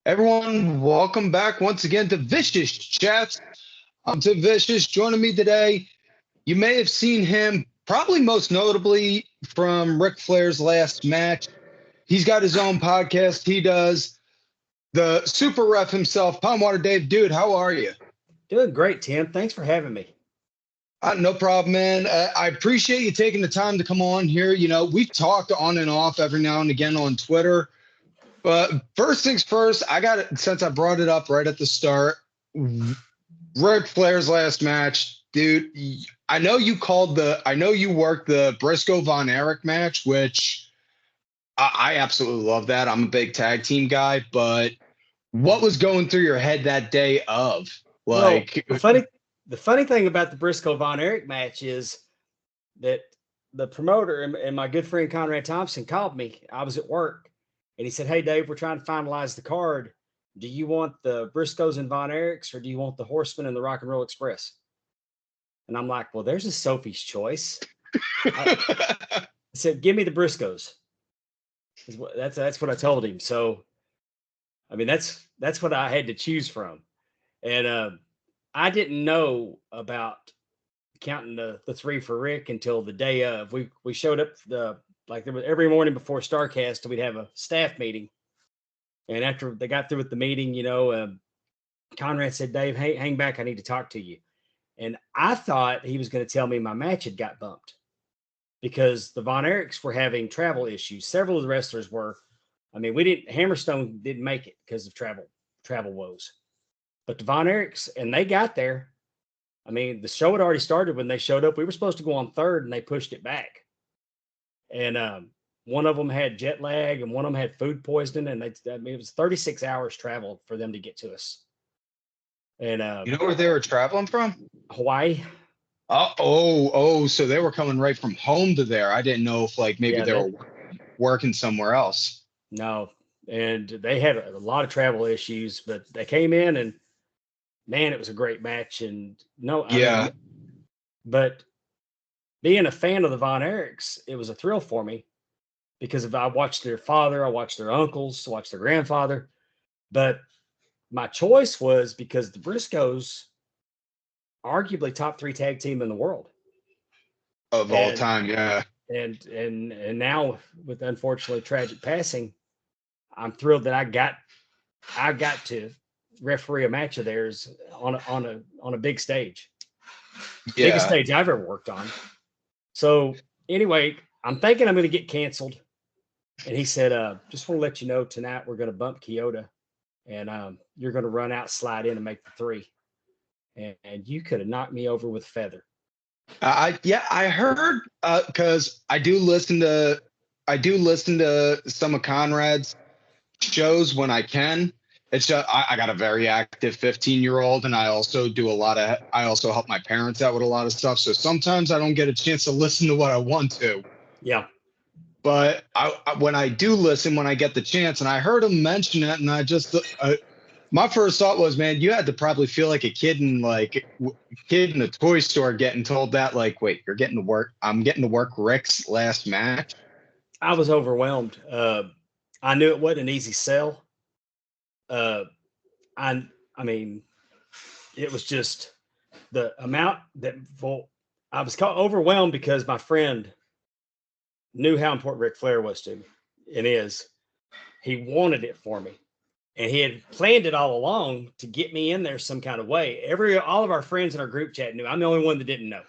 Everyone, welcome back once again to Vicious Chats. I'm Tim Vicious. Joining me today, you may have seen him probably most notably from Ric Flairs' last match. He's got his own podcast. He does the Super Ref himself, Palm Water Dave. Dude, how are you? Doing great, Tim. Thanks for having me. No problem, man. I appreciate you taking the time to come on here. You know, we've talked on and off every now and again on Twitter. But first things first, I got it since I brought it up right at the start. Ric Flair's last match, dude. I know you worked the Briscoe Von Erich match, which I absolutely love that. I'm a big tag team guy, but what was going through your head that day of Well, like, the funny thing about the Briscoe Von Erich match is that the promoter and my good friend Conrad Thompson called me. I was at work, and he said, "Hey, Dave, we're trying to finalize the card. Do you want the Briscoes and Von Erichs, or do you want the Horsemen and the Rock and Roll Express?" And I'm like, "Well, there's a Sophie's choice." I said, "Give me the Briscoes." That's what I told him. So, I mean, that's what I had to choose from, and I didn't know about counting the three for Rick until the day of. We showed up there was every morning before Starcast, we'd have a staff meeting, and after they got through with the meeting, Conrad said, "Dave, hang back, I need to talk to you." And I thought he was going to tell me my match had got bumped because the Von Erichs were having travel issues. Several of the wrestlers were. I mean, we didn't. Hammerstone didn't make it because of travel woes. But the Von Erichs, and they got there. I mean, the show had already started when they showed up. We were supposed to go on third, and they pushed it back. And one of them had jet lag, and one of them had food poisoning, and it was 36 hours travel for them to get to us. And you know where they were traveling from? Hawaii, So they were coming right from home to there. I didn't know if like maybe yeah, they were working somewhere else. no, and they had a lot of travel issues, but they came in, and man, it was a great match. And no, I Yeah. mean, but being a fan of the Von Erichs, it was a thrill for me because if I watched their father, I watched their uncles, I watched their grandfather. But my choice was because the Briscoes, arguably top three tag team in the world, Of all and time, yeah. and now with unfortunately tragic passing, I'm thrilled that I got to referee a match of theirs on a big stage, biggest Yeah. stage I've ever worked on. So anyway, I'm thinking I'm going to get canceled. And he said, "Just want to let you know tonight we're going to bump Kyoto, and you're going to run out, slide in, and make the three. And you could have knocked me over with a feather." I heard because I do listen to some of Conrad's shows when I can. It's just I got a very active 15-year-old, and I also help my parents out with a lot of stuff. So sometimes I don't get a chance to listen to what I want to. Yeah, But when I do listen, when I get the chance, and I heard him mention it, and my first thought was, man, you had to probably feel like a kid in a toy store getting told that, like, wait, you're getting to work. I'm getting to work Rick's last match. I was overwhelmed. I knew it wasn't an easy sell. Uh, I I mean, it was just the amount that well, I was overwhelmed because my friend knew how important Ric Flair was to me and is. He wanted it for me. And he had planned it all along to get me in there some kind of way. All of our friends in our group chat knew. I'm the only one that didn't know.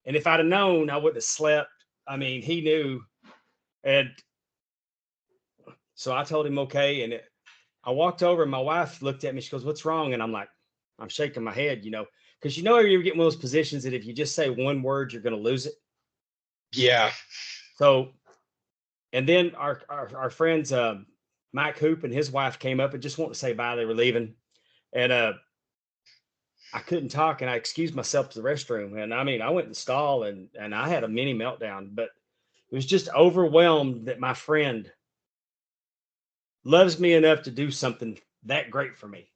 And if I'd have known, I wouldn't have slept. I mean, he knew. And so I told him, okay. And I walked over and my wife looked at me. She goes, "What's wrong?" And I'm like, I'm shaking my head, because you're getting one of those positions that if you just say one word, you're going to lose it. Yeah, So, and then our friends, Mike Hoop and his wife came up and just wanted to say bye. They were leaving. And I couldn't talk, and I excused myself to the restroom. And I mean, I went in the stall, and I had a mini meltdown, but it was just overwhelmed that my friend loves me enough to do something that great for me.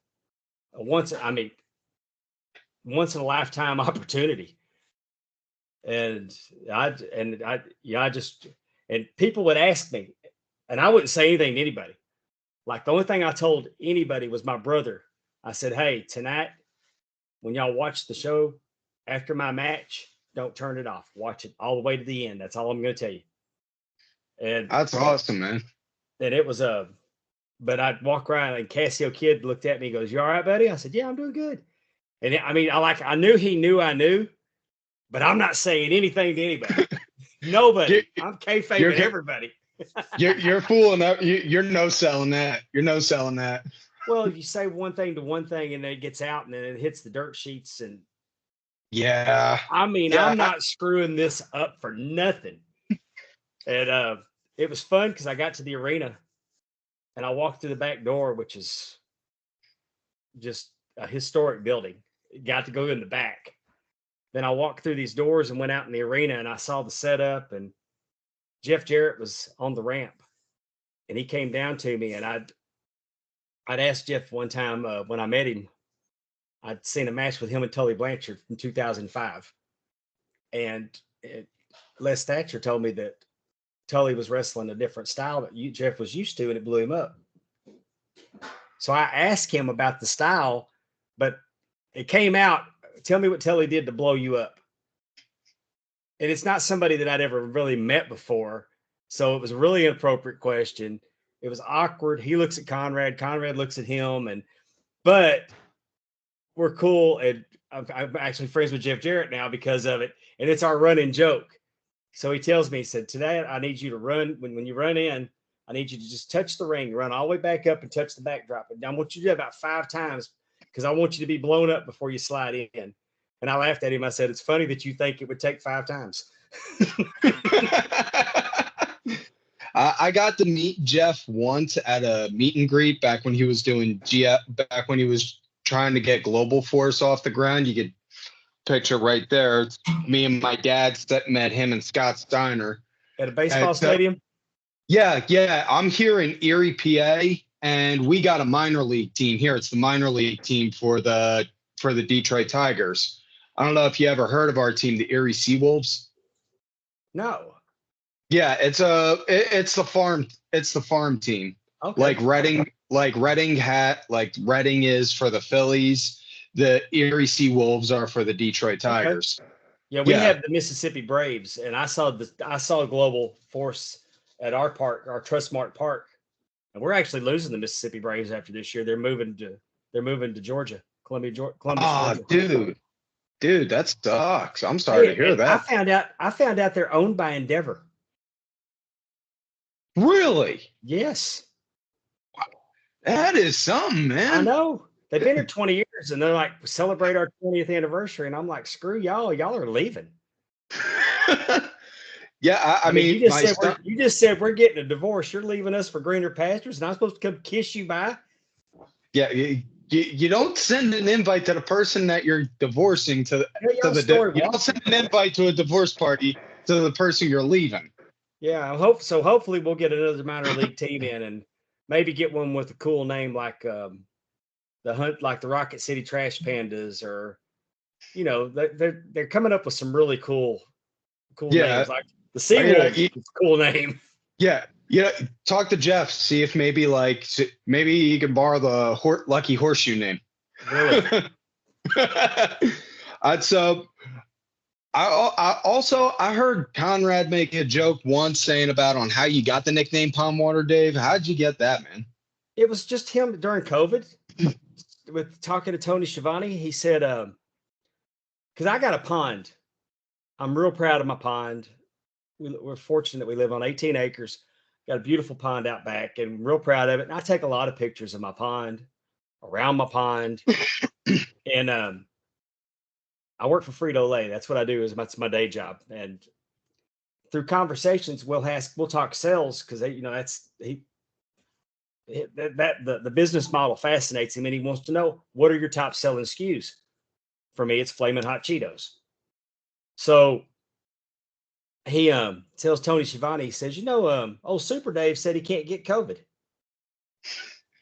I mean, once in a lifetime opportunity. And I just, and people would ask me, and I wouldn't say anything to anybody. Like the only thing I told anybody was my brother. I said, hey, tonight, when y'all watch the show after my match, don't turn it off. Watch it all the way to the end. That's all I'm going to tell you. And That's awesome, man. then it was but I'd walk around and Cassio Kid looked at me and goes, you all right, buddy? I said, yeah, I'm doing good. And I mean, I knew he knew I knew, but I'm not saying anything to anybody. Nobody. I'm kayfabing everybody. you're fooling up. You're no selling that. You're no selling that. Well, you say one thing to one thing and then it gets out and then it hits the dirt sheets. And yeah, I mean, yeah. I'm not screwing this up for nothing. And it was fun because I got to the arena and I walked through the back door, which is just a historic building. Got to go in the back. Then I walked through these doors and went out in the arena and I saw the setup, and Jeff Jarrett was on the ramp and he came down to me, and I'd asked Jeff one time when I met him, I'd seen a match with him and Tully Blanchard from 2005. And Les Thatcher told me that Tully was wrestling a different style that Jeff was used to, and it blew him up. So I asked him about the style, but it came out, tell me what Tully did to blow you up. And it's not somebody that I'd ever really met before. So it was a really inappropriate question. It was awkward. He looks at Conrad. Conrad looks at him. But we're cool. And I'm actually friends with Jeff Jarrett now because of it. And it's our running joke. So he tells me, he said, today I need you to run. When you run in, I need you to just touch the ring, run all the way back up and touch the backdrop. And I want you to do it about 5 times because I want you to be blown up before you slide in. And I laughed at him. I said, it's funny that you think it would take 5 times. I got to meet Jeff once at a meet and greet back when he was doing back when he was trying to get Global Force off the ground. You could picture right there. It's me and my dad met him in Scott Steiner at a baseball stadium. Yeah. I'm here in Erie, PA, and we got a minor league team here. It's the minor league team for the Detroit Tigers. I don't know if you ever heard of our team, the Erie Seawolves. No. Yeah, it's the farm team. Okay. Like Reading is for the Phillies. The Erie Seawolves are for the Detroit Tigers. Okay. Yeah, we have the Mississippi Braves, and I saw Global Force at our park, our Trustmark Park, and we're actually losing the Mississippi Braves after this year. They're moving to Georgia, Columbus, Georgia. Dude, that sucks. I'm sorry to hear that. I found out they're owned by Endeavor. Really? Yes. That is something, man. I know. They've been here 20 years, and they're like, celebrate our 20th anniversary. And I'm like, screw y'all. Y'all are leaving. Yeah, I mean, you just said we're getting a divorce. You're leaving us for greener pastures, and I'm supposed to come kiss you bye? Yeah, you don't send an invite to the person that you're divorcing you don't send an invite to a divorce party to the person you're leaving. Yeah, hopefully we'll get another minor league team in, and maybe get one with a cool name like the Rocket City Trash Pandas, or they're coming up with some really cool names, like the Seawolves. It's a cool name. Yeah. Talk to Jeff, see if maybe he can borrow the Lucky Horseshoe name. Really? I heard Conrad make a joke once saying about on how you got the nickname Palm Water Dave. How'd you get that, man? It was just him during COVID with talking to Tony Schiavone. He said, because I got a pond. I'm real proud of my pond. We're fortunate we live on 18 acres. Got a beautiful pond out back, and real proud of it. And I take a lot of pictures of my pond, around my pond. And I work for Frito-Lay. That's what I do. That's my day job. And through conversations, we'll talk sales, because the business model fascinates him, and he wants to know, what are your top selling SKUs? For me, it's Flamin' Hot Cheetos. So he tells Tony Schiavone, he says, old Super Dave said he can't get COVID.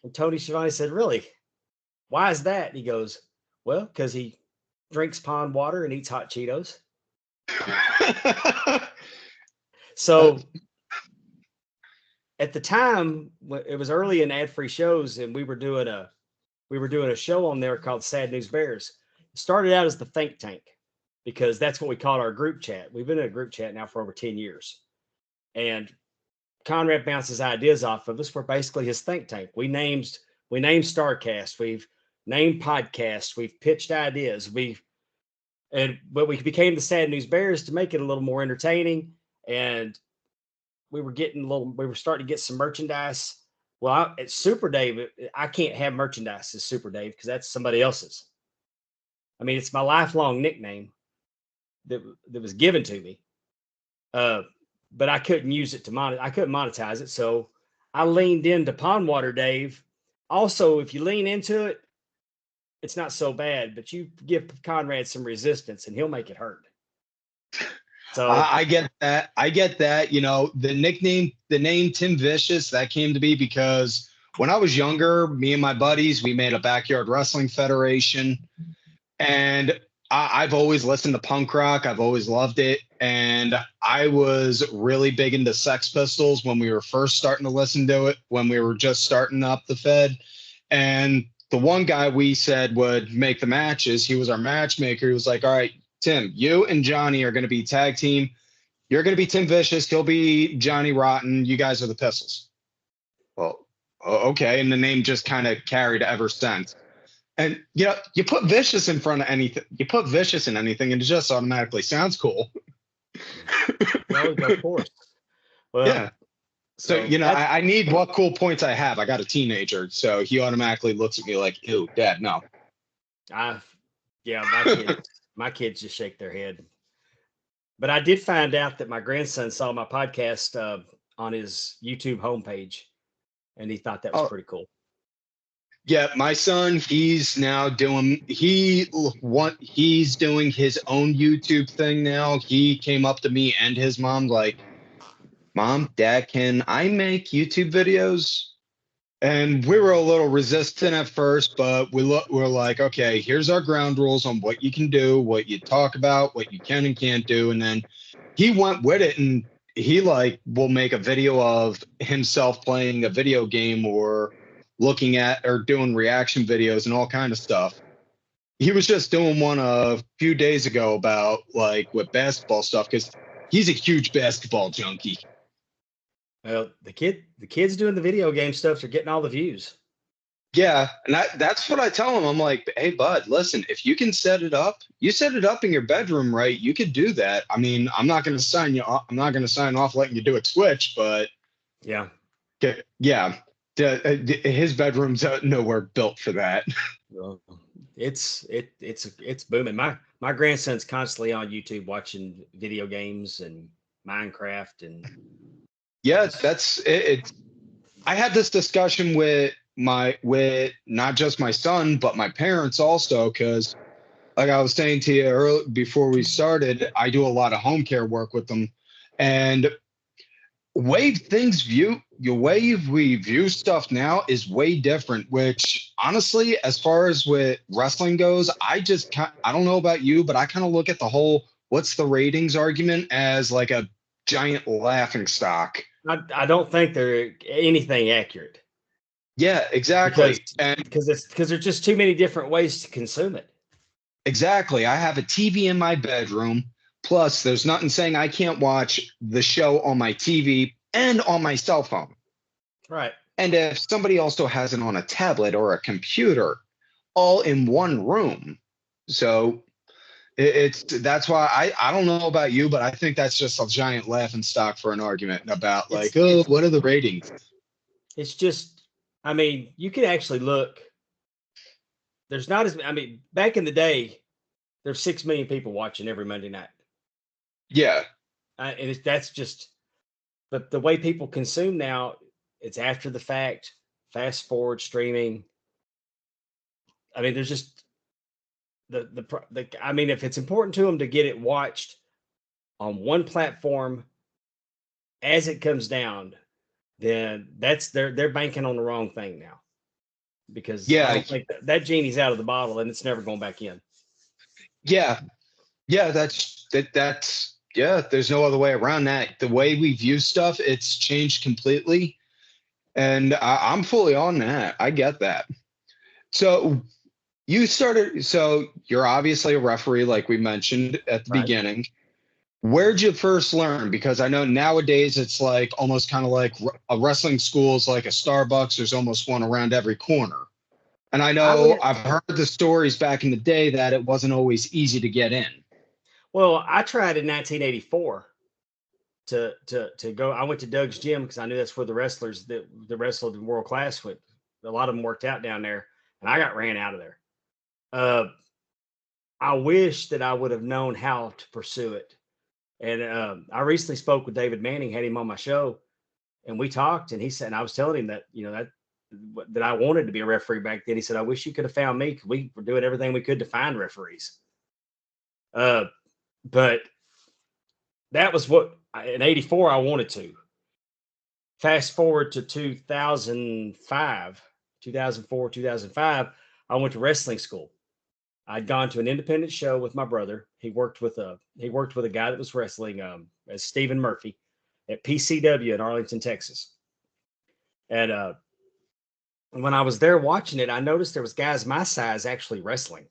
And Tony Schiavone said, really? Why is that? And he goes, well, because he drinks pond water and eats hot Cheetos. So, at the time, it was early in ad-free shows, and we were doing a show on there called Sad News Bears. It started out as the Think Tank because that's what we called our group chat. We've been in a group chat now for over 10 years. And Conrad bounces ideas off of us. We're basically his think tank. We named Starcast. We've named podcasts. We've pitched ideas. But we became the Sad News Bears to make it a little more entertaining. And we were starting to get some merchandise. Well, at Super Dave, I can't have merchandise as Super Dave because that's somebody else's. I mean, it's my lifelong nickname that was given to me. But I couldn't use it I couldn't monetize it. So I leaned into Pondwater Dave. Also, if you lean into it, it's not so bad, but you give Conrad some resistance and he'll make it hurt. So I get that. The name Tim Vicious, that came to be because when I was younger, me and my buddies, we made a backyard wrestling federation. And I've always listened to punk rock. I've always loved it. And I was really big into Sex Pistols when we were first starting to listen to it, when we were just starting up the Fed. And the one guy we said would make the matches, he was our matchmaker. He was like, all right, Tim, you and Johnny are going to be tag team. You're going to be Tim Vicious. He'll be Johnny Rotten. You guys are the Pistols. Well, okay. And the name just kind of carried ever since. And you put Vicious in front of anything. You put Vicious in anything, and it just automatically sounds cool. Well, of course. Well, yeah. So I need what cool points I have. I got a teenager, so he automatically looks at me like, "Ew, Dad, no." My kids just shake their head. But I did find out that my grandson saw my podcast on his YouTube homepage, and he thought that was pretty cool. Yeah, my son, he's now doing his own YouTube thing now. He came up to me and his mom like, Mom, Dad, can I make YouTube videos? And we were a little resistant at first, but we're like, okay, here's our ground rules on what you can do, what you talk about, what you can and can't do. And then he went with it, and he will make a video of himself playing a video game or looking at or doing reaction videos and all kind of stuff. He was just doing one a few days ago about with basketball stuff because he's a huge basketball junkie. Well, the kids doing the video game stuff are getting all the views. Yeah, and that's what I tell him. I'm like, hey, bud, listen, if you can set it up, you set it up in your bedroom, right? You could do that. I mean, I'm not going to sign off letting you do a Twitch, but yeah. His bedroom's nowhere built for that. It's booming. My grandson's constantly on YouTube watching video games and Minecraft and that's it. I had this discussion with not just my son but my parents also, because like I was saying to you earlier before we started, I do a lot of home care work with them, and we view stuff now is way different, which honestly, as far as with wrestling goes, I don't know about you, but I kind of look at the whole what's the ratings argument as like a giant laughing stock. I don't think they're anything accurate. Yeah, exactly. Because there's just too many different ways to consume it. Exactly. I have a TV in my bedroom. Plus, there's nothing saying I can't watch the show on my TV and on my cell phone. Right. And if somebody also has it on a tablet or a computer, all in one room. So that's why I don't know about you, but I think that's just a giant laughing stock for an argument about what are the ratings? It's just, I mean, you can actually look. There's not back in the day, there's 6 million people watching every Monday night. Yeah. And that's just, but the way people consume now, it's after the fact, fast forward streaming. I mean, there's just if it's important to them to get it watched on one platform as it comes down, then they're banking on the wrong thing now, because I don't think that genie's out of the bottle and it's never going back in. Yeah. That's there's no other way around that. The way we view stuff, it's changed completely. And I'm fully on that. I get that. So so you're obviously a referee, like we mentioned at the Right. beginning. Where'd you first learn? Because I know nowadays it's like almost kind of like a wrestling school is like a Starbucks. There's almost one around every corner. And I I know went. I've heard the stories back in the day that it wasn't always easy to get in. Well, I tried in 1984 to go. I went to Doug's gym because I knew that's where the wrestlers that the wrestled in world class went. A lot of them worked out down there, and I got ran out of there. Uh, I wish that I would have known how to pursue it. And I recently spoke with David Manning, had him on my show, and we talked. And he said, and I was telling him that that I wanted to be a referee back then. He said, I wish you could have found me. We were doing everything we could to find referees. Uh, but that was what in '84 I wanted to. Fast forward to 2005, 2004, 2005, I went to wrestling school. I'd gone to an independent show with my brother. He worked with a guy that was wrestling as Stephen Murphy at PCW in Arlington, Texas. And when I was there watching it, I noticed there was guys my size actually wrestling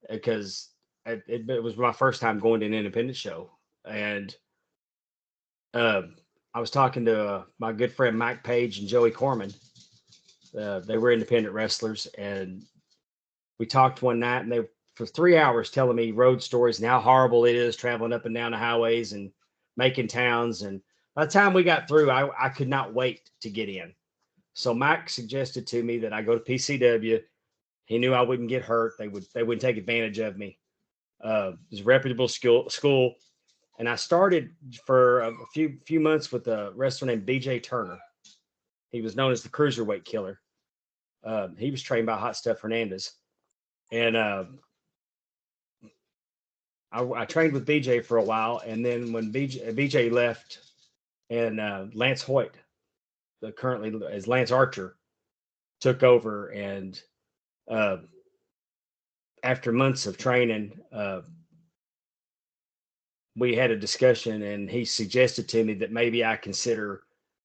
because it was my first time going to an independent show. And um, I was talking to my good friend Mike Page and Joey Corman. They were independent wrestlers, and we talked one night, and they for 3 hours telling me road stories and how horrible it is traveling up and down the highways and making towns. And by the time we got through, I could not wait to get in. So Mike suggested to me that I go to PCW. He knew I wouldn't get hurt. They wouldn't take advantage of me. It was a reputable school, and I started for a few months with a wrestler named BJ Turner. He was known as the Cruiserweight Killer. He was trained by Hot Stuff Hernandez, and I trained with BJ for a while. And then when BJ left, and Lance Hoyt, the currently as Lance Archer, took over, and uh, after months of training, we had a discussion, and he suggested to me that maybe I consider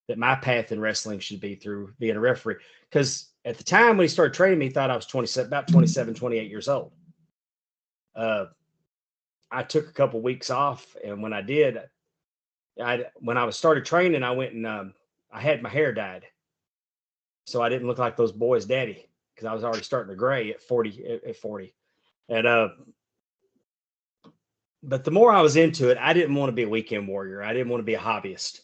that my path in wrestling should be through being a referee. Because at the time when he started training me, he thought I was 27, about 27, 28 years old. Uh, I took a couple weeks off, and when I did, when I was started training, I went and I had my hair dyed, so I didn't look like those boys' daddy because I was already starting to gray at 40. At 40, and but the more I was into it, I didn't want to be a weekend warrior. I didn't want to be a hobbyist.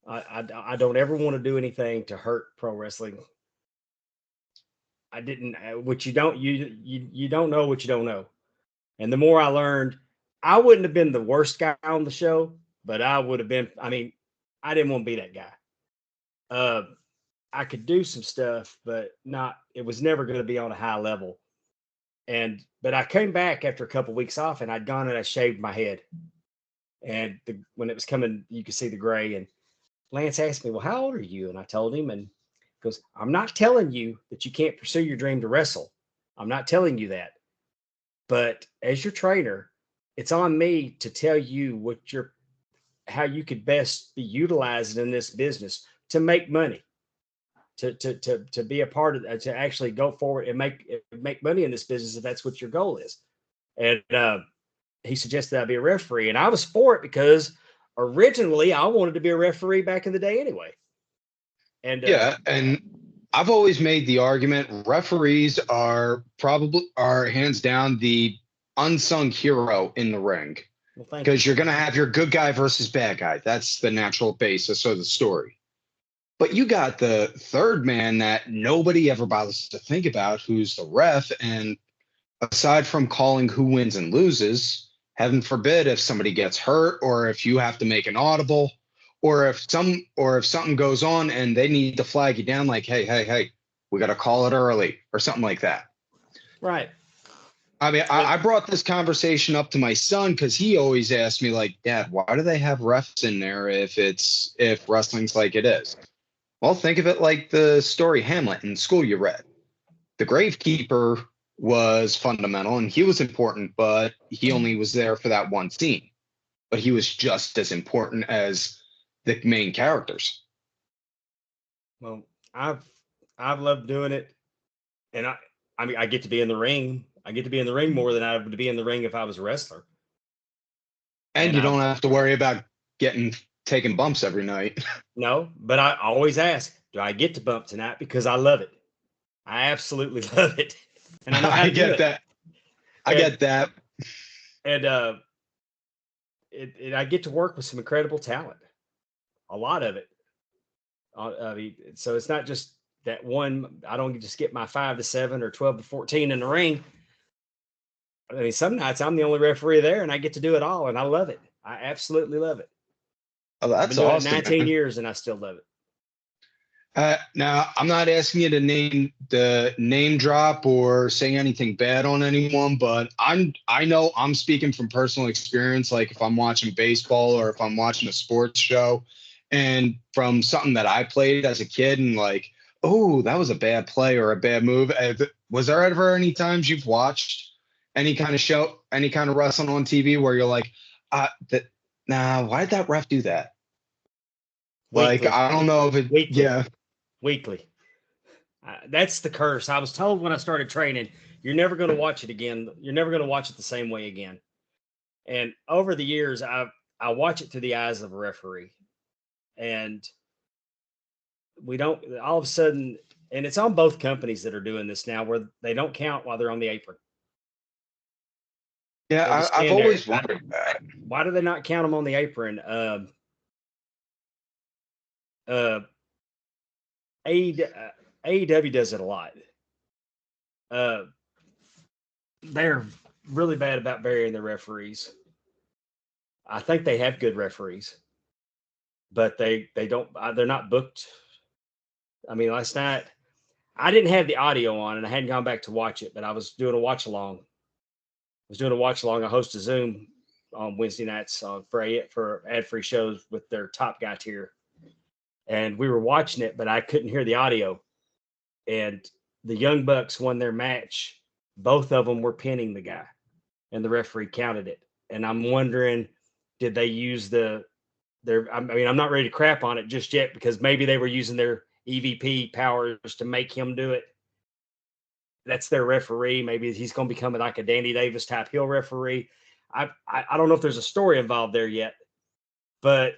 I don't ever want to do anything to hurt pro wrestling. I didn't. What you don't know what you don't know. And the more I learned, I wouldn't have been the worst guy on the show, but I would have been. I mean, I didn't want to be that guy. Uh, I could do some stuff, but not. It was never going to be on a high level. And but I came back after a couple weeks off, and I'd gone and I shaved my head. And when it was coming, you could see the gray. And Lance asked me, "Well, how old are you?" And I told him, and he goes, "I'm not telling you that you can't pursue your dream to wrestle. I'm not telling you that. But as your trainer, it's on me to tell you how you could best be utilized in this business to make money, to be a part of that, to actually go forward and make money in this business if that's what your goal is." And he suggested I be a referee, and I was for it because originally I wanted to be a referee back in the day anyway. And Yeah, and I've always made the argument referees are hands down the unsung hero in the ring well, thank you. because you're going to have your good guy versus bad guy. That's the natural basis of the story. But you got the third man that nobody ever bothers to think about, who's the ref. And aside from calling who wins and loses, heaven forbid if somebody gets hurt or if you have to make an audible or if something goes on and they need to flag you down like, hey, we got to call it early or something like that. Right. I mean, And I brought this conversation up to my son because he always asked me like, Dad, why do they have refs in there if wrestling's like it is? Well, think of it like the story Hamlet in school you read. The gravekeeper was fundamental and he was important, but he only was there for that one scene. But he was just as important as the main characters. Well, I've loved doing it, and I mean I get to be in the ring. I get to be in the ring more than I would be in the ring if I was a wrestler. And And you I don't have to worry about getting taking bumps every night. no, but I always ask, do I get to bump tonight? Because I love it. I absolutely love it, and I know how I to do get it. that. I And get that. and I get to work with some incredible talent. A lot of it. I mean, so it's not just that one. I don't just get my 5 to 7 or 12 to 14 in the ring. I mean, some nights I'm the only referee there, and I get to do it all, and I love it. I absolutely love it. Oh, I've been that's doing it awesome, 19 man. years, and I still love it. Now, I'm not asking you to name drop or say anything bad on anyone, but I know I'm speaking from personal experience. Like if I'm watching baseball or if I'm watching a sports show, and from something that I played as a kid, and like, oh, that was a bad play or a bad move. Was there ever any times you've watched any kind of show, any kind of wrestling on TV where you're like, that, nah, why did that ref do that? Like, Weekly, I don't know if it, weekly, yeah. weekly. That's the curse. I was told when I started training, you're never going to watch it again. You're never going to watch it the same way again. And over the years, I watch it through the eyes of a referee, and we don't all of a sudden, and it's on both companies that are doing this now, where they don't count while they're on the apron. Yeah, They'll just I've stand there. always wondered that. Why do they not count them on the apron? Uh, AEW does it a lot. Uh, they're really bad about burying their referees. I think they have good referees, but they don't. They're not booked. I mean, last night I didn't have the audio on, and I hadn't gone back to watch it, but I was doing a watch along. I host a Zoom on Wednesday nights for ad free shows with their top guy tier, and we were watching it, but I couldn't hear the audio. And the Young Bucks won their match. Both of them were pinning the guy, and the referee counted it. And I'm wondering, did they use I mean, I'm not ready to crap on it just yet because maybe they were using their EVP powers to make him do it. That's their referee. Maybe he's going to become like a Danny Davis type heel referee. I don't know if there's a story involved there yet, but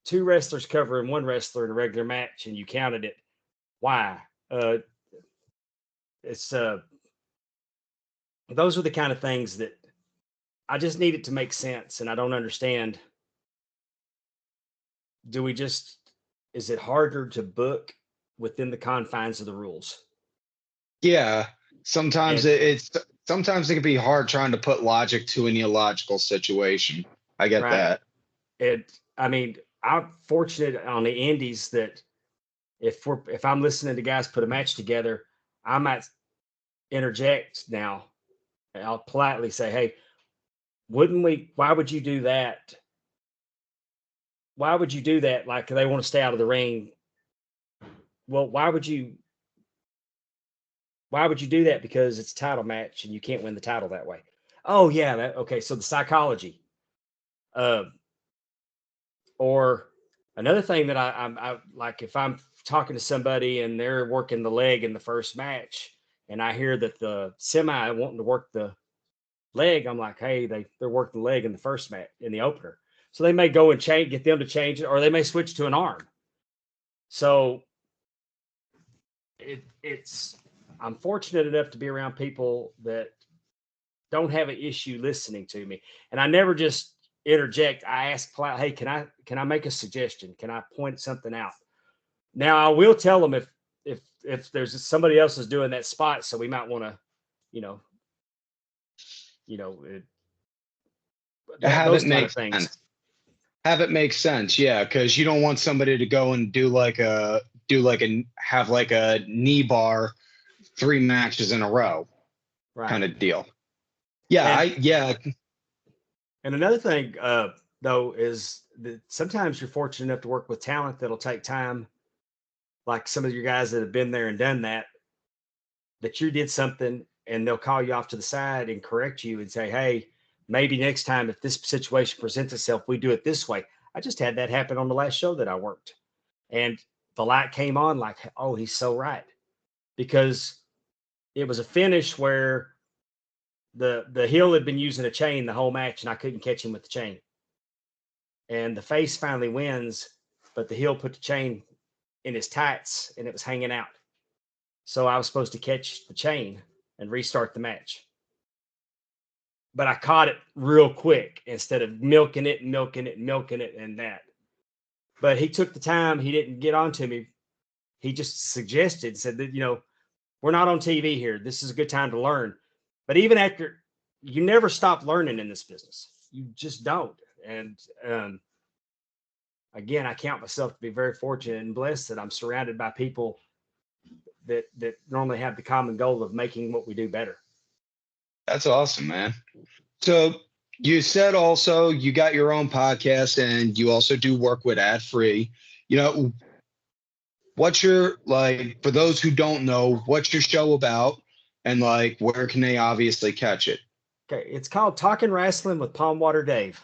two wrestlers covering one wrestler in a regular match, and you counted it. Why? It's Those are the kind of things that I just need it to make sense, and I don't understand. Do we just Is it harder to book within the confines of the rules? Yeah, sometimes And sometimes it can be hard trying to put logic to an illogical situation. I get right, that. I mean, I'm fortunate on the indies that if I'm listening to guys put a match together, I might interject now. And I'll politely say, "Hey, wouldn't we? Why would you do that? Why would you do that? Like they want to stay out of the ring. Well, why would you do that? Because it's a title match and you can't win the title that way. Oh yeah, okay. So the psychology, uh, or another thing that I like if I'm talking to somebody and they're working the leg in the first match, and I hear that the semi wanting to work the leg, I'm like, hey, they're working the leg in the first match in the opener, so they may go and get them to change it, or they may switch to an arm. So it's I'm fortunate enough to be around people that don't have an issue listening to me, and I never just interject. I ask, hey, can I make a suggestion? Can I point something out? Now I will tell them if there's somebody else is doing that spot, so we might want to, you know, you know, Have it those kind of make things. sense. Have it make sense. Yeah, because you don't want somebody to go and have like a knee bar 3 matches in a row Right. kind of deal. Yeah, And yeah. another thing though is that sometimes you're fortunate enough to work with talent that'll take time, like some of your guys that have been there and done that, that you did something and they'll call you off to the side and correct you and say, hey, maybe next time if this situation presents itself, we do it this way. I just had that happen on the last show that I worked. And the light came on like, oh, he's so right. Because it was a finish where the heel had been using a chain the whole match and I couldn't catch him with the chain. And the face finally wins, but the heel put the chain in his tights and it was hanging out. So I was supposed to catch the chain and restart the match. But I caught it real quick instead of milking it and that. But he took the time. He didn't get on to me. He just suggested, said that, we're not on TV here. This is a good time to learn. But even after, you never stop learning in this business. You just don't. And again, I count myself to be very fortunate and blessed that I'm surrounded by people that normally have the common goal of making what we do better. That's awesome, man. So you said also you got your own podcast and you also do work with Ad Free. What's your, like, for those who don't know, what's your show about and like where can they obviously catch it? Okay, it's called Talking Wrestling with Palm Water Dave.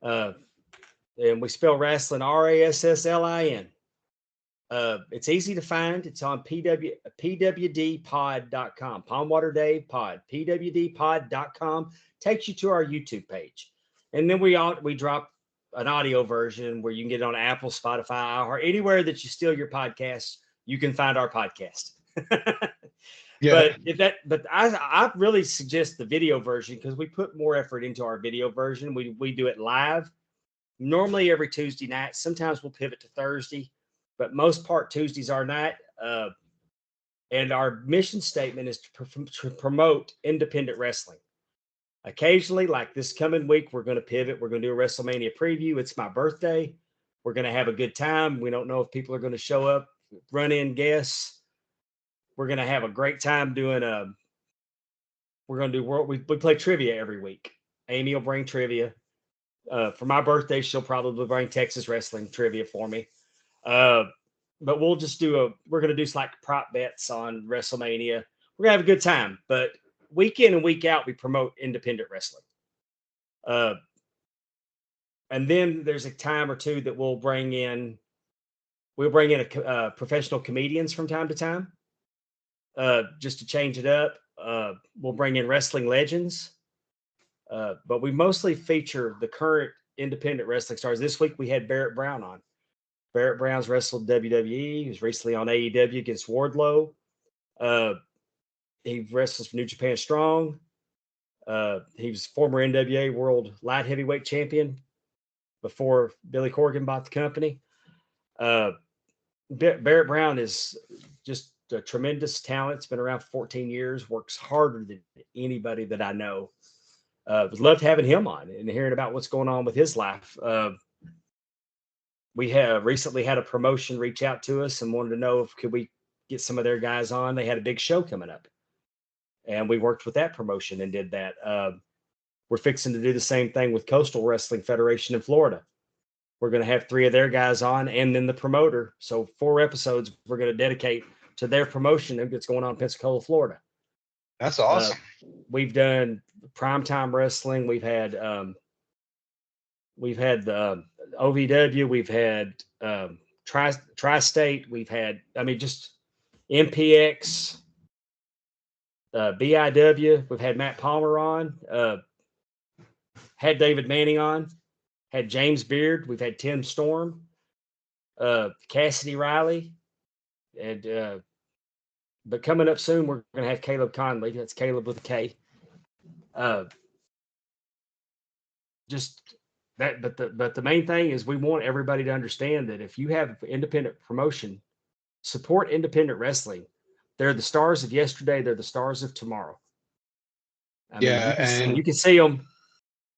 And we spell wrestling RASSLIN. It's easy to find. It's on pwdpod.com. Palm Water Dave Pod. pwdpod.com takes you to our YouTube page. And then we drop an audio version where you can get it on Apple, Spotify, or anywhere that you steal your podcasts, you can find our podcast. Yeah. But I really suggest the video version because we put more effort into our video version. We do it live, normally every Tuesday night. Sometimes we'll pivot to Thursday, but most part Tuesday's our night. And our mission statement is to promote independent wrestling. Occasionally, like this coming week, we're going to pivot. We're going to do a WrestleMania preview. It's my birthday. We're going to have a good time. We don't know if people are going to show up, run in guests. We're going to have a great time doing we're going to do we play trivia every week. Amy will bring trivia. For my birthday, she'll probably bring Texas wrestling trivia for me. But we'll just we're going to do like prop bets on WrestleMania. We're going to have a good time, but week in and week out, we promote independent wrestling. And then there's a time or two that we'll bring in professional comedians from time to time, just to change it up. We'll bring in wrestling legends, but we mostly feature the current independent wrestling stars. This week we had Barrett Brown on. Barrett Brown's wrestled WWE. He was recently on AEW against Wardlow. He wrestles for New Japan Strong. He was former NWA World Light Heavyweight Champion before Billy Corgan bought the company. Barrett Brown is just a tremendous talent. It's been around for 14 years, works harder than anybody that I know. Would love having him on and hearing about what's going on with his life. We have recently had a promotion reach out to us and wanted to know if could we get some of their guys on. They had a big show coming up. And we worked with that promotion and did that. We're fixing to do the same thing with Coastal Wrestling Federation in Florida. We're going to have 3 of their guys on and then the promoter. So 4 episodes we're going to dedicate to their promotion that's going on in Pensacola, Florida. That's awesome. We've done primetime wrestling. We've had the OVW. We've had Tri-State. We've had, just MPX. BIW, we've had Matt Palmer on, had David Manning on, had James Beard, we've had Tim Storm, Cassidy Riley, and but coming up soon we're going to have Caleb Conley. That's Caleb with a K. Just that, but the main thing is we want everybody to understand that if you have independent promotion, support independent wrestling. They're the stars of yesterday. They're the stars of tomorrow. You can see them.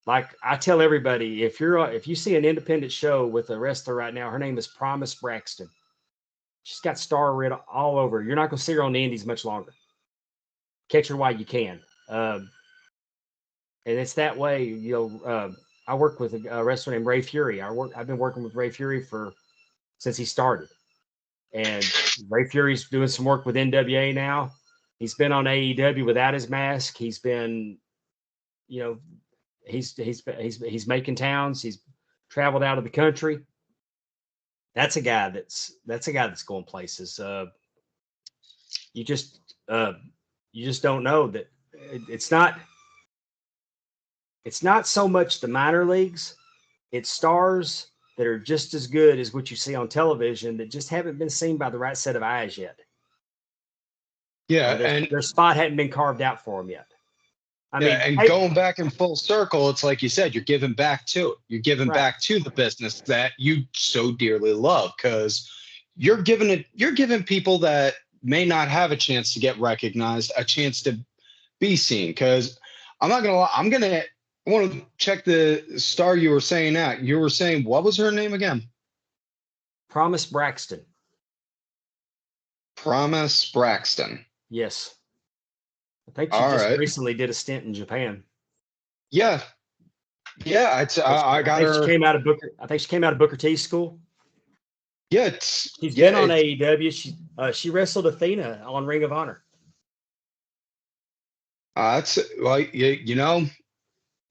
Like I tell everybody, if you see an independent show with a wrestler right now, her name is Promise Braxton. She's got star red all over. You're not going to see her on the indies much longer. Catch her while you can. And it's that way. I work with a wrestler named Ray Fury. I've been working with Ray Fury since he started. And Ray Fury's doing some work with NWA now. He's been on AEW without his mask. He's been, he's making towns. He's traveled out of the country. that's a guy that's going places. You just don't know that it's not so much the minor leagues. It's stars that are just as good as what you see on television that just haven't been seen by the right set of eyes yet. Yeah, Their spot hadn't been carved out for them yet. I mean, and going back in full circle, it's like you said, you're giving back to it. You're giving back to the business that you so dearly love, because you're giving people that may not have a chance to get recognized a chance to be seen. Because I'm not gonna lie, I want to check the star you were saying at. You were saying, what was her name again? Promise Braxton. Promise Braxton. Yes. I think she just recently did a stint in Japan. Yeah. Yeah. I got her. She came out of Booker. I think she came out of Booker T's school. Yeah. She's been on AEW. She wrestled Athena on Ring of Honor. That's well, you know,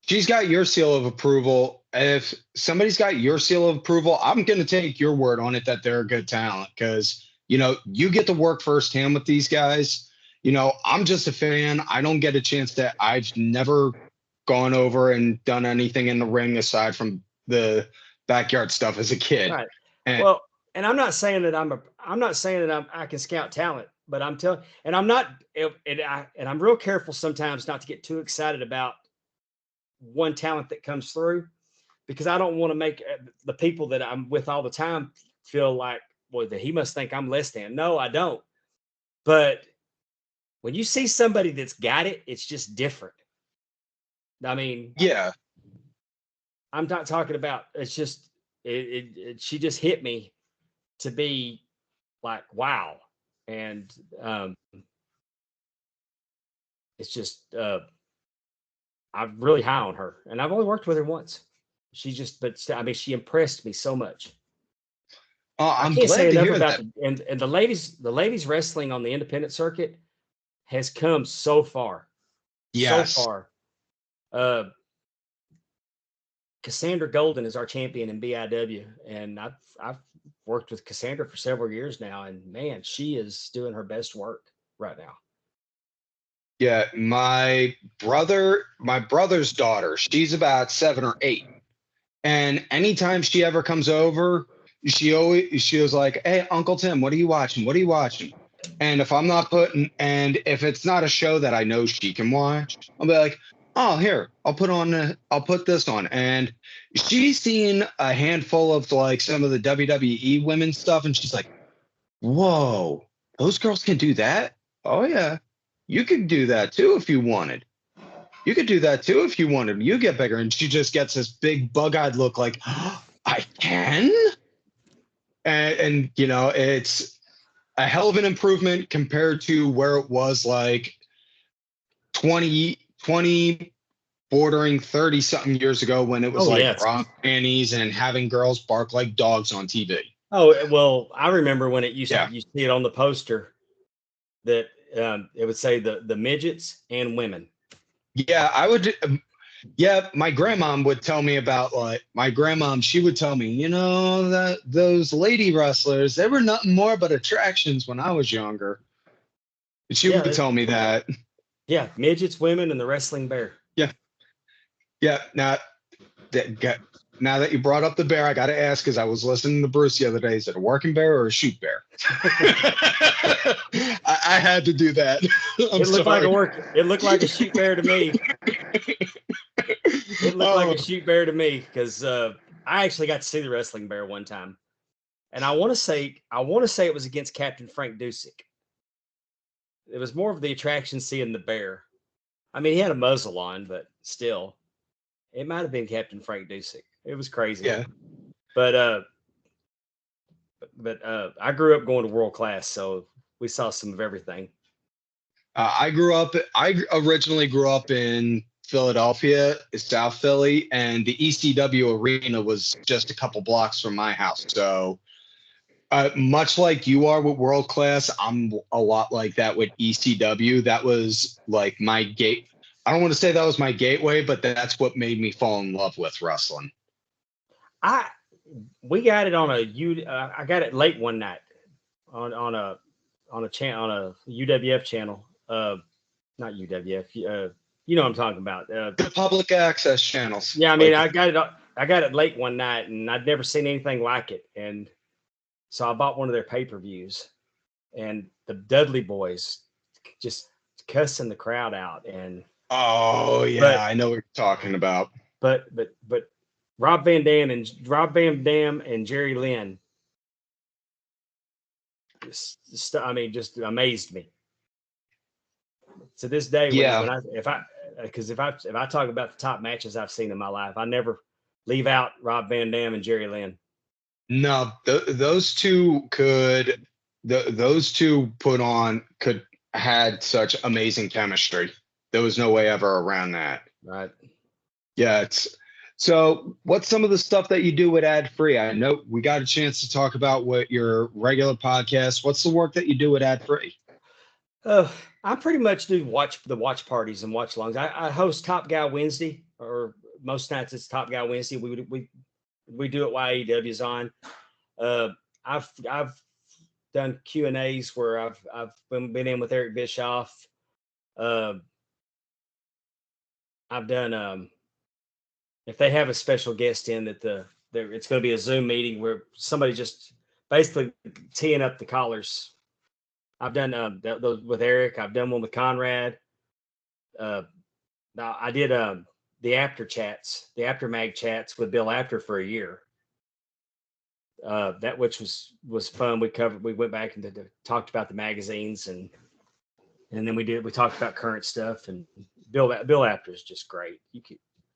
she's got your seal of approval. If somebody's got your seal of approval, I'm going to take your word on it that they're a good talent, because, you know, you get to work firsthand with these guys. You know, I'm just a fan. I don't get a chance to. I've never gone over and done anything in the ring aside from the backyard stuff as a kid. Right. And, and I'm not saying that I can scout talent, but I'm real careful sometimes not to get too excited about one talent that comes through, because I don't want to make the people that I'm with all the time feel like, well, that he must think I'm less than. No, I don't. But when you see somebody that's got it, it's just different. I mean, yeah, I'm not talking about, it's just, she just hit me to be like, wow. And it's just, I'm really high on her, and I've only worked with her once. She impressed me so much. I'm I can't glad say to enough hear about that. and the ladies wrestling on the independent circuit has come so far. Yes. So far. Cassandra Golden is our champion in BIW, and I've worked with Cassandra for several years now, and man, she is doing her best work right now. Yeah, my brother's daughter, she's about 7 or 8. And anytime she ever comes over, she was like, "Hey, Uncle Tim, what are you watching? What are you watching?" And if it's not a show that I know she can watch, I'll be like, "Oh, here, I'll put this on." And she's seen a handful of like some of the WWE women's stuff, and she's like, "Whoa, those girls can do that? Oh yeah, you could do that too if you wanted. You could do that too if you wanted. You get bigger." And she just gets this big bug-eyed look like, oh, I can? And you know, it's a hell of an improvement compared to where it was like 20 bordering 30 something years ago, when it was bra panties and having girls bark like dogs on TV. Oh, well, I remember when it used to, you see it on the poster that it would say the midgets and women. Yeah, I would. Yeah, my grandmom would tell me about she would tell me, you know, that those lady wrestlers, they were nothing more but attractions when I was younger. And she would tell me that. Yeah, midgets, women, and the wrestling bear. Yeah. Yeah. Now that you brought up the bear, I got to ask, because I was listening to Bruce the other day. Is it a working bear or a shoot bear? I had to do that. It looked like a shoot bear to me. It looked like a shoot bear to me, because I actually got to see the wrestling bear one time, and I want to say it was against Captain Frank Dusek. It was more of the attraction seeing the bear. I mean, he had a muzzle on, but still, it might have been Captain Frank Dusek. It was crazy. Yeah. But I grew up going to World Class, so we saw some of everything. I originally grew up in Philadelphia, South Philly, and the ECW arena was just a couple blocks from my house. So much like you are with World Class, I'm a lot like that with ECW. That was like my gate. I don't want to say that was my gateway, but that's what made me fall in love with wrestling. we got it on I got it late one night on a UWF channel. Not UWF. You know what I'm talking about. The public access channels. Yeah, I mean, I got it late one night, and I'd never seen anything like it, and so I bought one of their pay-per-views, and the Dudley Boys just cussing the crowd out, and oh yeah, I know what you're talking about. But Rob Van Dam and Jerry Lynn, just amazed me. To this day, Yeah. if I talk about the top matches I've seen in my life, I never leave out Rob Van Dam and Jerry Lynn. No, those two had such amazing chemistry. There was no way ever around that. Right. Yeah. So what's some of the stuff that you do with ad free? I know we got a chance to talk about what your regular podcast. What's the work that you do with ad free? I pretty much do watch parties and watch alongs. I host Top Guy Wednesday, or most nights it's Top Guy Wednesday. We do it while AEW's on. I've done Q&As where I've been in with Eric Bischoff. I've done if they have a special guest in that it's going to be a Zoom meeting where somebody just basically teeing up the callers. I've done those with Eric. I've done one with Conrad. Now I did the after mag chats with Bill Apter for a year. That which was fun. We went back and talked about the magazines, and then we talked about current stuff, and Bill Apter is just great.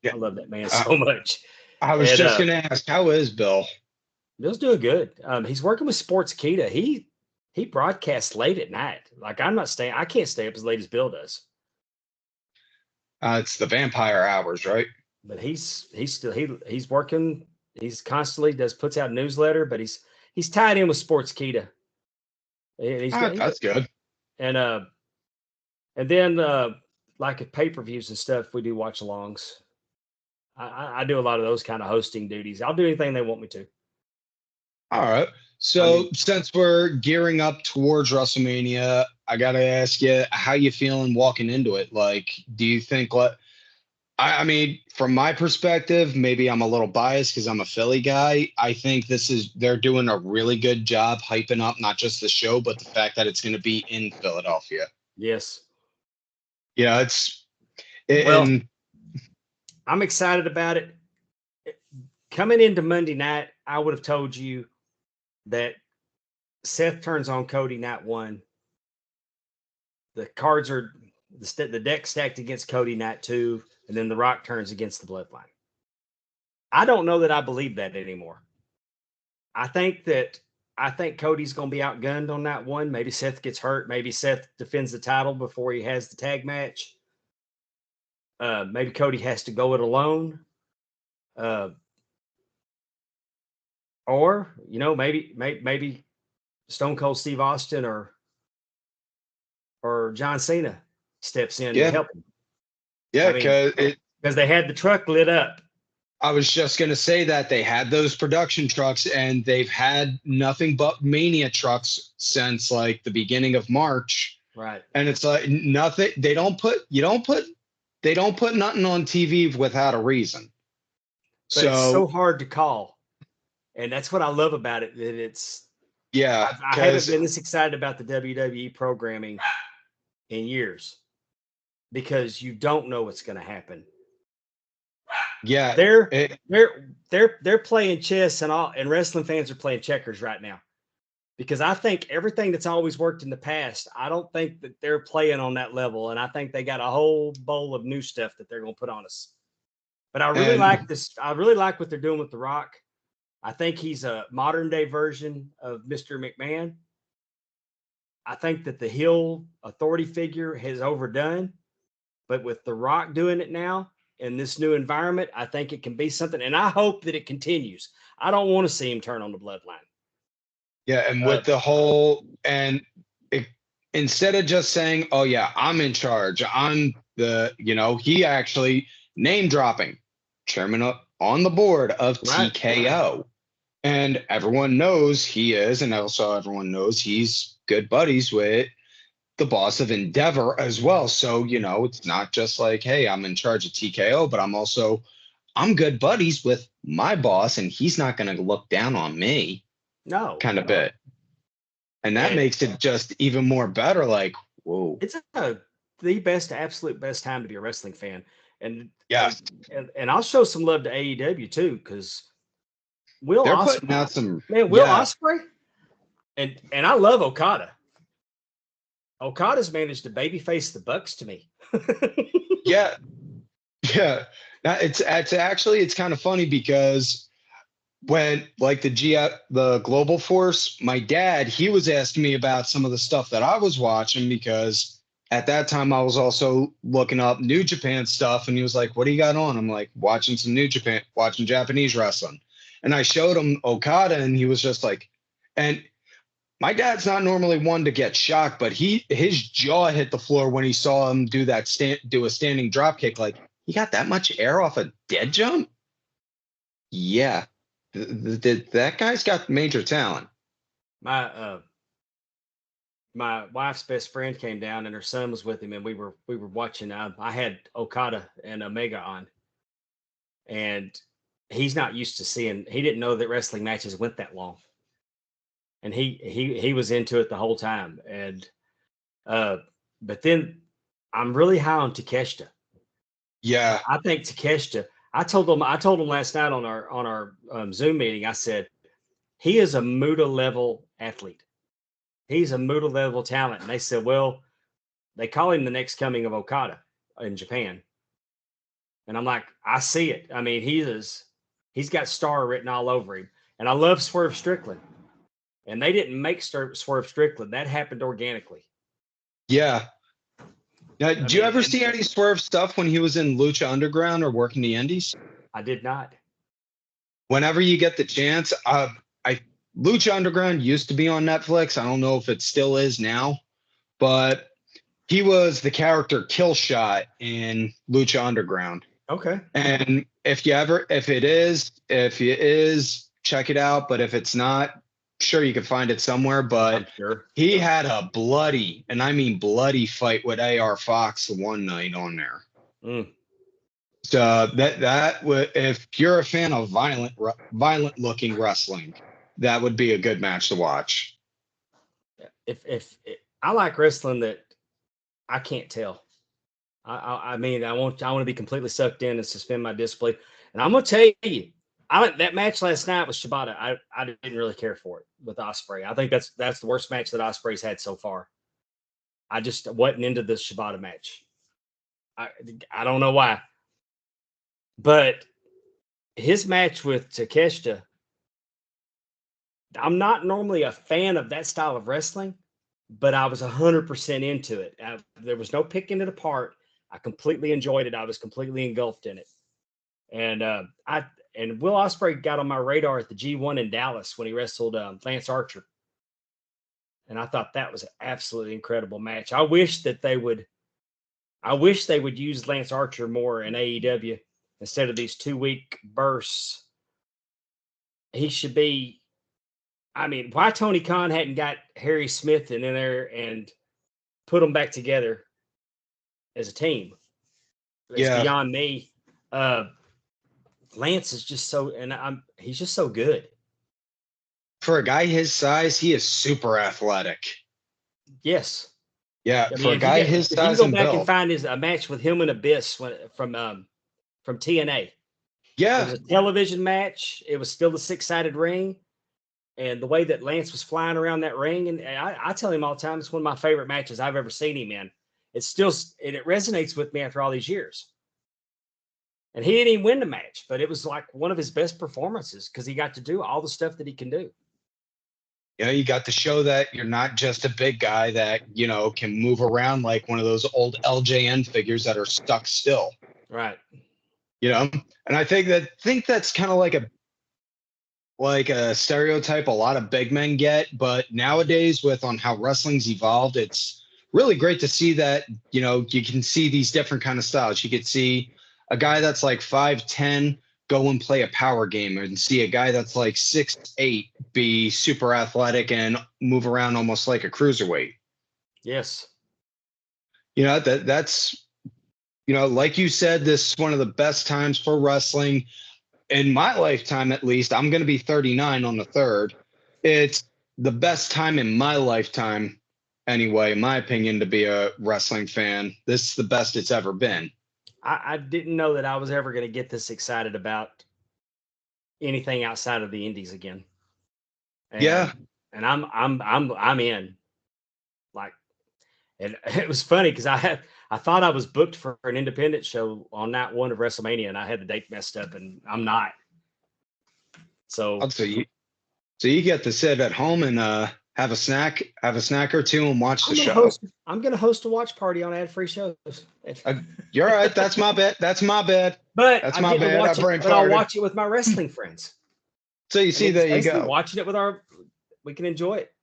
I love that man so much. I was just going to ask, how is Bill? Bill's doing good. He's working with Sportskeeda. He broadcasts late at night. Like I can't stay up as late as Bill does. It's the vampire hours, right? But he's working. He's constantly puts out a newsletter, but he's tied in with Sportskeeda. That's good. And then like at pay-per-views and stuff, we do watch alongs. I do a lot of those kind of hosting duties. I'll do anything they want me to. All right. So since we're gearing up towards WrestleMania, I got to ask you, how you feeling walking into it? Like, do you think I mean, from my perspective, maybe I'm a little biased because I'm a Philly guy. I think they're doing a really good job hyping up not just the show, but the fact that it's going to be in Philadelphia. Yes. Yeah, I'm excited about it. Coming into Monday night, I would have told you that Seth turns on Cody night one. The cards are the deck stacked against Cody night two, and then The Rock turns against the Bloodline. I don't know that I believe that anymore. I think Cody's going to be outgunned on night one. Maybe Seth gets hurt. Maybe Seth defends the title before he has the tag match. Maybe Cody has to go it alone. Or, maybe Stone Cold Steve Austin or John Cena steps in to help him. Yeah, because they had the truck lit up. I was just going to say that they had those production trucks, and they've had nothing but Mania trucks since like the beginning of March. Right. And it's like nothing. They don't put nothing on TV without a reason. But it's so hard to call. And that's what I love about it. That it's, yeah, I haven't been this excited about the WWE programming in years because you don't know what's going to happen. Yeah, they're playing chess, and wrestling fans are playing checkers right now, because I think everything that's always worked in the past, I don't think that they're playing on that level, and I think they got a whole bowl of new stuff that they're going to put on us. But I really like this. I really like what they're doing with The Rock. I think he's a modern day version of Mr. McMahon. I think that the heel authority figure has overdone, but with The Rock doing it now in this new environment, I think it can be something. And I hope that it continues. I don't want to see him turn on the Bloodline. Yeah. And with the whole, instead of just saying, oh yeah, I'm in charge, I'm he actually name dropping chairman on the board of TKO. And everyone knows he is, and also everyone knows he's good buddies with the boss of Endeavor as well. So, it's not just like, hey, I'm in charge of TKO, but I'm good buddies with my boss, and he's not going to look down on me No, kind of bit. And that makes it just even more better. Like, whoa. It's the absolute best time to be a wrestling fan. And Yes. and I'll show some love to AEW too, because They're putting out some Ospreay, and I love Okada. Okada's managed to babyface the Bucks to me. Yeah. Now, it's kind of funny because when like the Global Force, my dad, he was asking me about some of the stuff that I was watching, because at that time I was also looking up New Japan stuff, and he was like, "What do you got on?" I'm like, "Watching some watching Japanese wrestling." And I showed him Okada, and he was just like, and my dad's not normally one to get shocked, but his jaw hit the floor when he saw him do a standing drop kick. Like, he got that much air off a dead jump? Yeah. That guy's got major talent. My wife's best friend came down, and her son was with him, and we were watching. I had Okada and Omega on, and he's not used to seeing. He didn't know that wrestling matches went that long, and he was into it the whole time. And but then I'm really high on Takeshita. Yeah, I think Takeshita. I told him last night on our Zoom meeting. I said he is a Muta level athlete. He's a Muta level talent. And they said, well, they call him the next coming of Okada in Japan. And I'm like, I see it. I mean, he's got star written all over him. And I love Swerve Strickland. And they didn't make Swerve Strickland. That happened organically. Yeah. Now, did you ever see any Swerve stuff when he was in Lucha Underground or working the Indies? I did not. Whenever you get the chance, Lucha Underground used to be on Netflix. I don't know if it still is now, but he was the character Killshot in Lucha Underground. Okay. And if it is, check it out. But if it's not, sure, you can find it somewhere. But sure he had a bloody, and I mean bloody, fight with AR Fox the one night on there. So if you're a fan of violent looking wrestling, that would be a good match to watch. If I like wrestling that I can't tell. I mean, I want to be completely sucked in and suspend my disbelief. And I'm gonna tell you, that match last night with Shibata, I didn't really care for it with Ospreay. I think that's the worst match that Ospreay's had so far. I just wasn't into the Shibata match. I don't know why, but his match with Takeshita, I'm not normally a fan of that style of wrestling, but I was 100% into it. There was no picking it apart. I completely enjoyed it. I was completely engulfed in it. And Will Ospreay got on my radar at the G1 in Dallas when he wrestled Lance Archer. And I thought that was an absolutely incredible match. I wish they would use Lance Archer more in AEW instead of these 2-week bursts. He should be. I mean, why Tony Khan hadn't got Harry Smith in there and put them back together as a team? It's beyond me. Lance is just he's just so good. For a guy his size, he is super athletic. Yes. Yeah, for a guy his size and build. You go back and find a match with him and Abyss from TNA. Yeah. It was a television match. It was still the 6-sided ring. And the way that Lance was flying around that ring, and I tell him all the time, it's one of my favorite matches I've ever seen him in. It resonates with me after all these years. And he didn't even win the match, but it was like one of his best performances because he got to do all the stuff that he can do. Yeah, you got to show that you're not just a big guy that, can move around like one of those old LJN figures that are stuck still. Right. And I think that's kind of like a stereotype a lot of big men get, but nowadays on how wrestling's evolved, it's really great to see that, you can see these different kind of styles. You could see a guy that's like 5'10", go and play a power game and see a guy that's like 6'8" be super athletic and move around almost like a cruiserweight. Yes. That's like you said, this is one of the best times for wrestling in my lifetime, at least. I'm going to be 39 on the 3rd. It's the best time in my lifetime, anyway, in my opinion, to be a wrestling fan. This is the best it's ever been. I didn't know that I was ever going to get this excited about anything outside of the indies again. Yeah. And I'm in. Like, and it was funny because I thought I was booked for an independent show on night 1 of WrestleMania, and I had the date messed up, and I'm not. So you get to sit at home and have a snack or two and watch the show. I'm going to host a watch party on ad-free shows. You're right. That's my bad. But that's my bad. I'll watch it with my wrestling friends. So you see, there you go. Watching it we can enjoy it.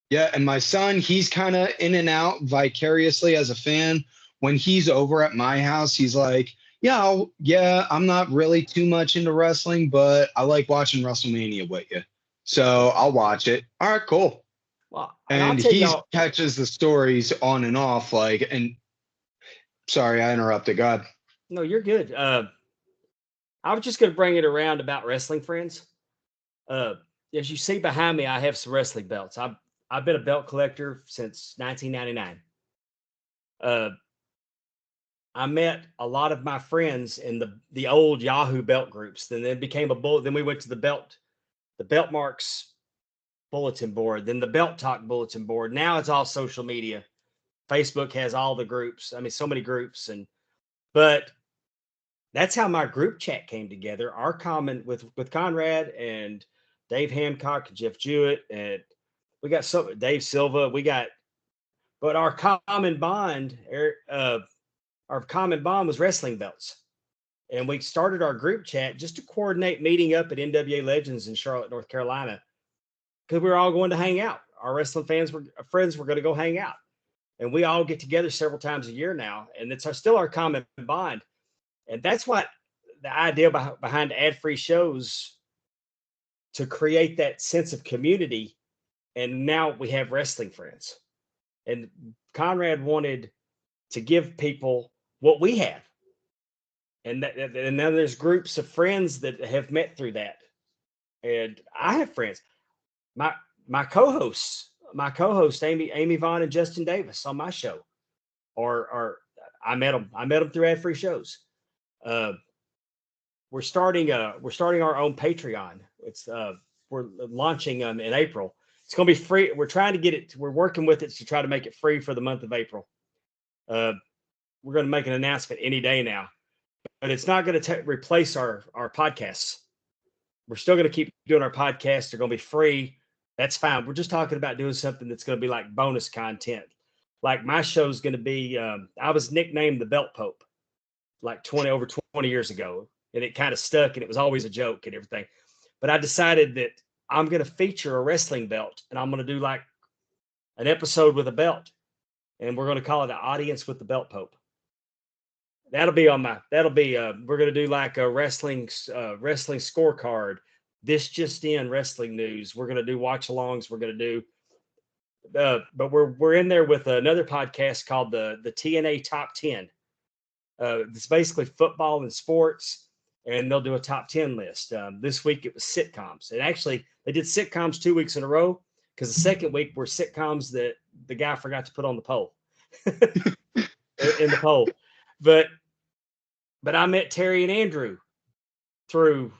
Yeah, and my son, he's kind of in and out vicariously as a fan. When he's over at my house, he's like, I'm not really too much into wrestling, but I like watching WrestleMania with you. So I'll watch it. All right, cool. Well, and he catches the stories on and off, and sorry, I interrupted. God. No, you're good. I was just going to bring it around about wrestling friends. As you see behind me, I have some wrestling belts. I've been a belt collector since 1999. I met a lot of my friends in the old Yahoo belt groups. Then it became Then we went to the belt marks bulletin board, then the belt talk bulletin board. Now it's all social media. Facebook has all the groups. I mean, so many groups, but that's how my group chat came together. Our common with Conrad and Dave Hancock and Jeff Jewett, and we got Dave Silva. But our common bond, was wrestling belts. And we started our group chat just to coordinate meeting up at NWA Legends in Charlotte, North Carolina, because we were all going to hang out. Our wrestling friends were going to go hang out. And we all get together several times a year now. And it's still our common bond. And that's what the idea behind ad-free shows, to create that sense of community. And now we have wrestling friends. And Conrad wanted to give people what we have. And then there's groups of friends that have met through that. And I have friends. My co-hosts, Amy Vaughn and Justin Davis on my show, or I met them through ad-free shows. We're starting our own Patreon. We're launching in April. It's going to be free. We're trying to get it. We're working with it to try to make it free for the month of April. We're going to make an announcement any day now, but it's not going to replace our podcasts. We're still going to keep doing our podcasts. They're going to be free. That's fine. We're just talking about doing something that's going to be like bonus content. Like my show is going to be, I was nicknamed the Belt Pope like over 20 years ago, and it kind of stuck, and it was always a joke and everything. But I decided that I'm going to feature a wrestling belt, and I'm going to do like an episode with a belt, and we're going to call it The Audience with the Belt Pope. We're going to do like a wrestling scorecard. This just in wrestling news. We're going to do watch alongs. We're going to do, but we're in there with another podcast called the TNA Top 10. It's basically football and sports, and they'll do a top 10 list. This week it was sitcoms. And actually they did sitcoms 2 weeks in a row, because the second week were sitcoms that the guy forgot to put on the poll in the poll. But I met Terry and Andrew through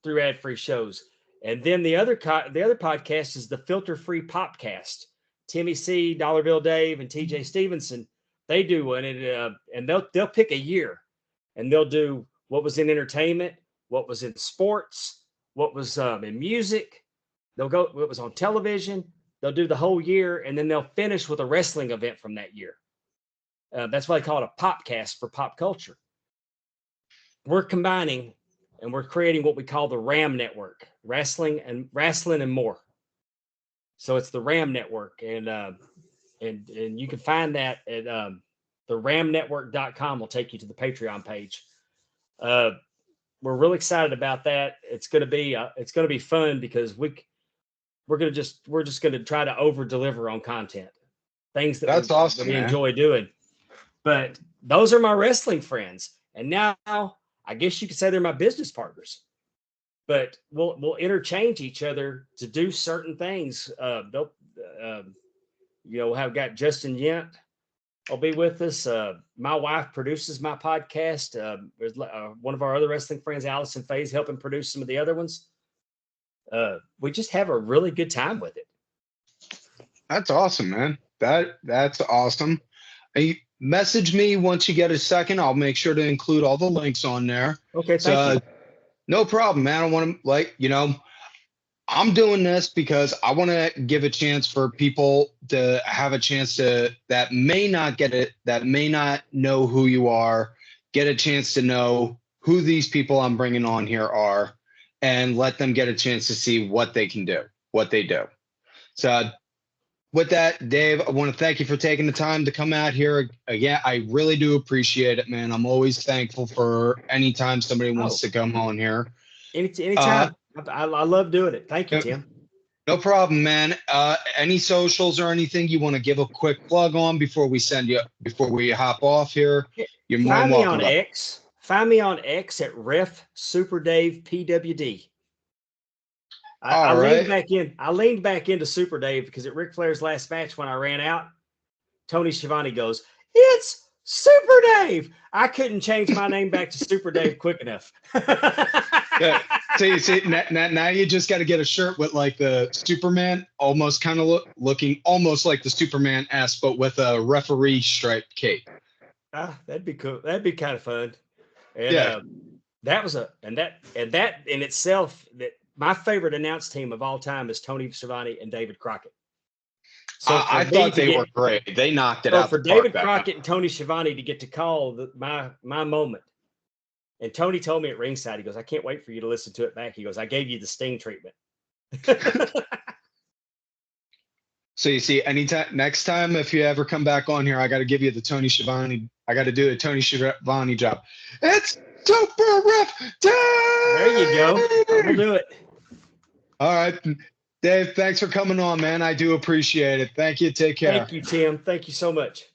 ad-free shows. And then the other podcast is the Filter Free Popcast. Timmy C, Dollar Bill Dave, and TJ Stevenson, they do one, and they'll pick a year, and they'll do what was in entertainment, what was in sports, what was in music. They'll go what was on television. They'll do the whole year, and then they'll finish with a wrestling event from that year. That's why they call it a popcast, for pop culture. We're combining, and we're creating what we call the RAM Network, wrestling and more. So it's the RAM Network, and you can find that at the ramnetwork.com. Will take you to the Patreon page. we're really excited about that. It's going to be fun because we're just going to try to over deliver on content, things that That's that awesome, we man. enjoy doing. But those are my wrestling friends, and now I guess you could say they're my business partners. But we'll interchange each other to do certain things. They'll have got Justin Yent will be with us. My wife produces my podcast. There's one of our other wrestling friends, Allison Faye's, helping produce some of the other ones. We just have a really good time with it. That's awesome, man. That's awesome. Hey, message me once you get a second. I'll make sure to include all the links on there. Okay, thank you. No problem, man. I want to I'm doing this because I want to give a chance for people to have a chance that may not get it, that may not know who you are, get a chance to know who these people I'm bringing on here are, and let them get a chance to see what they can do, what they do. So with that, Dave, I want to thank you for taking the time to come out here again. I really do appreciate it, man. I'm always thankful for any time somebody wants to come on here. Anytime. I love doing it. Thank you, Tim. No problem, man. Any socials or anything you want to give a quick plug on before we hop off here? You're more than welcome. Find me on X at Ref Super Dave PWD. I leaned back into Super Dave because at Ric Flairs' last match when I ran out, Tony Schiavone goes, "It's Super Dave." I couldn't change my name back to Super Dave quick enough. Yeah. See, now you just got to get a shirt with like the Superman, almost kind of looking almost like the Superman S, but with a referee striped cape. That'd be cool. That'd be kind of fun. And yeah, that in itself, that my favorite announced team of all time is Tony Schiavone and David Crockett. So I thought they were great. They knocked it out. For David Crockett and Tony Schiavone to get to call my moment. And Tony told me at ringside, he goes, "I can't wait for you to listen to it back." He goes, "I gave you the Sting treatment." So you see, next time, if you ever come back on here, I got to give you the Tony Schiavone. I got to do a Tony Schiavone job. It's Super Ref time! There you go. We'll do it. All right. Dave, thanks for coming on, man. I do appreciate it. Thank you. Take care. Thank you, Tim. Thank you so much.